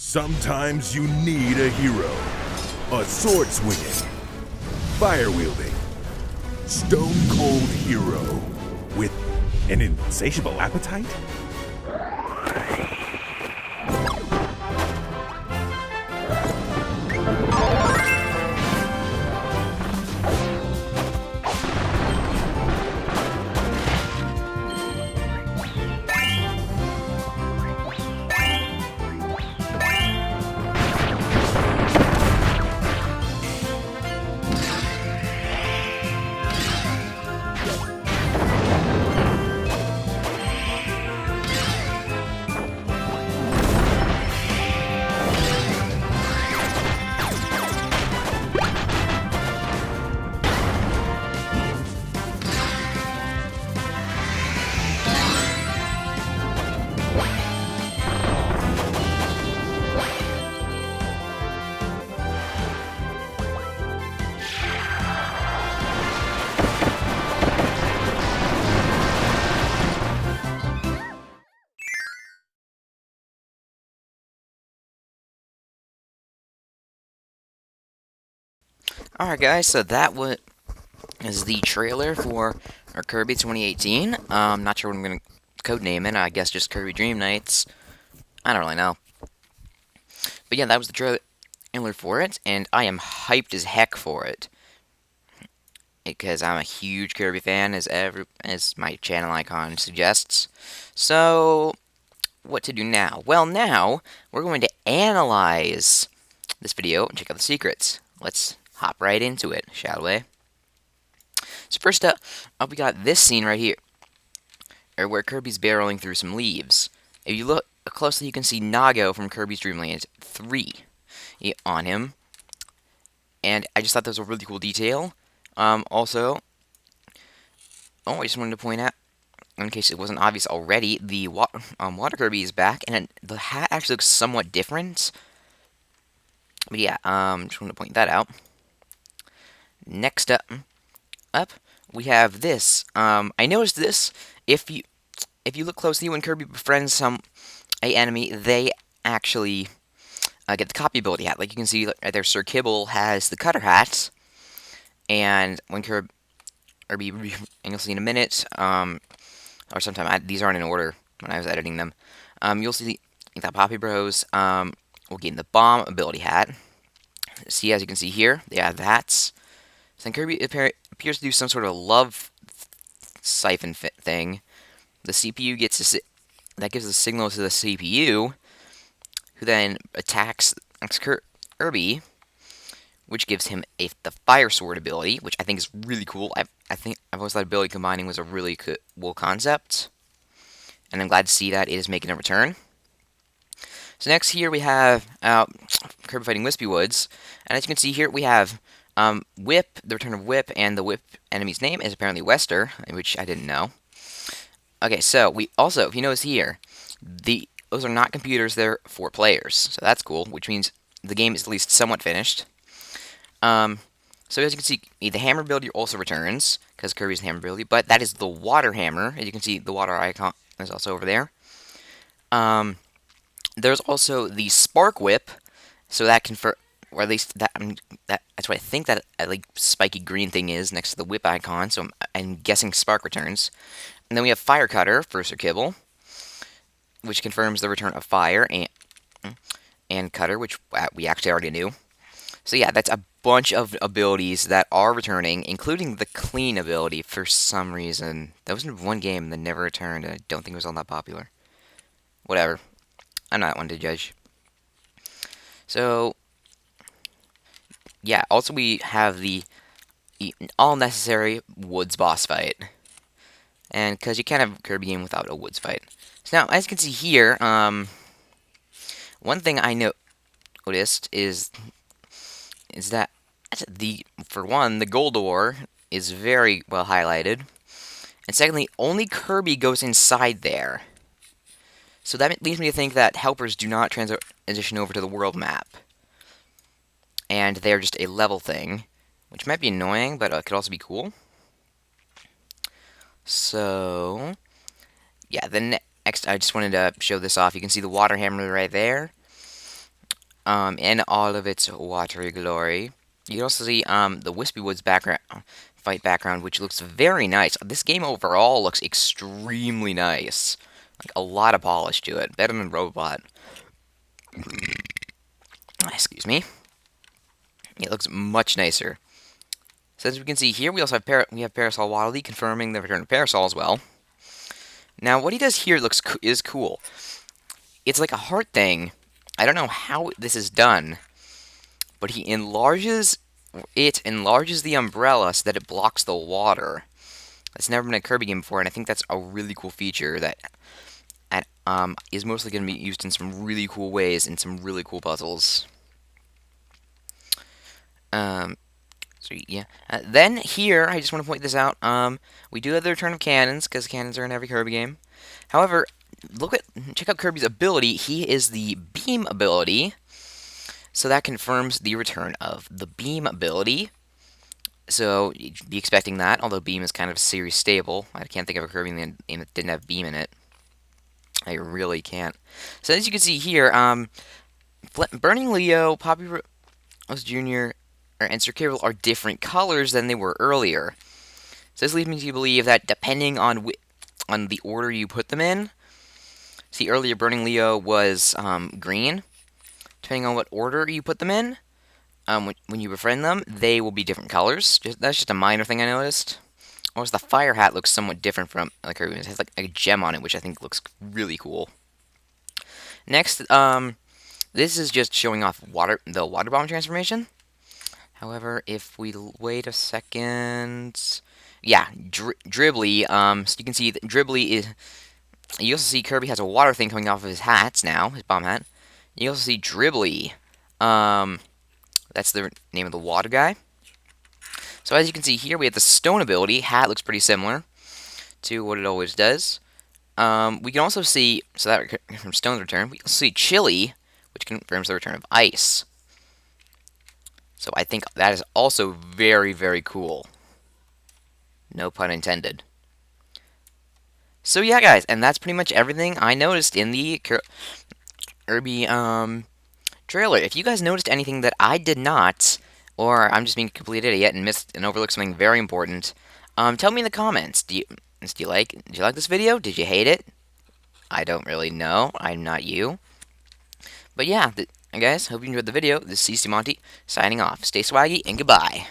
Sometimes you need a hero. A sword swinging, fire wielding, stone cold hero with an insatiable appetite? Alright guys, so that is the trailer for our Kirby 2018. Not sure what I'm going to codename it. I guess just Kirby Dream Nights. I don't really know. But yeah, that was the trailer for it, and I am hyped as heck for it. Because I'm a huge Kirby fan, as my channel icon suggests. So, what to do now? Well, now, we're going to analyze this video and check out the secrets. Let's hop right into it, shall we? So first up, we got this scene right here, where Kirby's barreling through some leaves. If you look closely, you can see Nago from Kirby's Dream Land 3 on him. And I just thought that was a really cool detail. Also, I just wanted to point out, in case it wasn't obvious already, the Water Kirby is back, and the hat actually looks somewhat different. But yeah, just wanted to point that out. Next up, we have this. I noticed this. If you look closely, when Kirby befriends a enemy, they actually get the copy ability hat. Like you can see right there, Sir Kibble has the Cutter hat, and when Kirby, and you'll see in a minute, or sometime, these aren't in order when I was editing them. You'll see that Poppy Bros will gain the Bomb ability hat. See, as you can see here, they have the hats. So then Kirby appears to do some sort of love siphon thing. The CPU gets that gives a signal to the CPU, who then attacks Kirby, which gives him the Fire Sword ability, which I think is really cool. I've always thought ability combining was a really cool concept, and I'm glad to see that it is making a return. So next here we have Kirby fighting Wispy Woods, and as you can see here we have Whip, the return of Whip, and the Whip enemy's name is apparently Wester, which I didn't know. Okay, so we also, if you notice here, those are not computers, they're for players, so that's cool, which means the game is at least somewhat finished. So as you can see, the hammer ability also returns, because Kirby's hammer ability, but that is the water hammer. As you can see, the water icon is also over there. There's also the spark whip, so that or at least that's what I think that like spiky green thing is next to the whip icon, so I'm guessing spark returns. And then we have fire cutter for Sir Kibble, which confirms the return of fire and cutter, which we actually already knew. So yeah, that's a bunch of abilities that are returning, including the clean ability for some reason. That was in one game that never returned, and I don't think it was all that popular. Whatever. I'm not one to judge. So, yeah, also we have the all-necessary Woods boss fight. And because you can't have a Kirby game without a Woods fight. So now, as you can see here, one thing I noticed is that, for one, the gold ore is very well highlighted. And secondly, only Kirby goes inside there. So that leads me to think that helpers do not transition over to the world map. And they're just a level thing, which might be annoying, but could also be cool. So, yeah, the next, I just wanted to show this off. You can see the water hammer right there. in all of its watery glory. You can also see the Wispy Woods background, fight background, which looks very nice. This game overall looks extremely nice. Like a lot of polish to it, better than Robot. Excuse me. It looks much nicer. So as we can see here, we also have Parasol Waddle confirming the return of Parasol as well. Now, what he does here is cool. It's like a heart thing. I don't know how this is done, but he enlarges the umbrella so that it blocks the water. That's never been a Kirby game before, and I think that's a really cool feature that is mostly going to be used in some really cool ways in some really cool puzzles. So yeah. Then here, I just want to point this out. We do have the return of cannons because cannons are in every Kirby game. However, check out Kirby's ability. He is the beam ability, so that confirms the return of the beam ability. So you'd be expecting that, although beam is kind of series stable. I can't think of a Kirby game that didn't have beam in it. I really can't. So as you can see here, Burning Leo, Poppy Rose Jr., and Sir Cable are different colors than they were earlier. So this leads me to believe that depending on the order you put them in, see earlier Burning Leo was green. Depending on what order you put them in, when you befriend them, they will be different colors. That's just a minor thing I noticed. Also, the fire hat looks somewhat different from the Kirby. It has like a gem on it, which I think looks really cool. Next, this is just showing off the water bomb transformation. However, if we wait a second, yeah, Dribbly. So you can see that Dribbly is. You also see Kirby has a water thing coming off of his hats now, his bomb hat. You also see Dribbly. That's the name of the water guy. So as you can see here, we have the stone ability. Hat looks pretty similar to what it always does. We can also see, so that from Stone's return, we can see Chili, which confirms the return of Ice. So I think that is also very, very cool. No pun intended. So yeah, guys, and that's pretty much everything I noticed in the Kirby trailer. If you guys noticed anything that I did not, or I'm just being a complete idiot and missed and overlooked something very important, tell me in the comments. Did you like this video? Did you hate it? I don't really know. I'm not you. But yeah, guys, hope you enjoyed the video. This is CC Monty signing off. Stay swaggy and goodbye.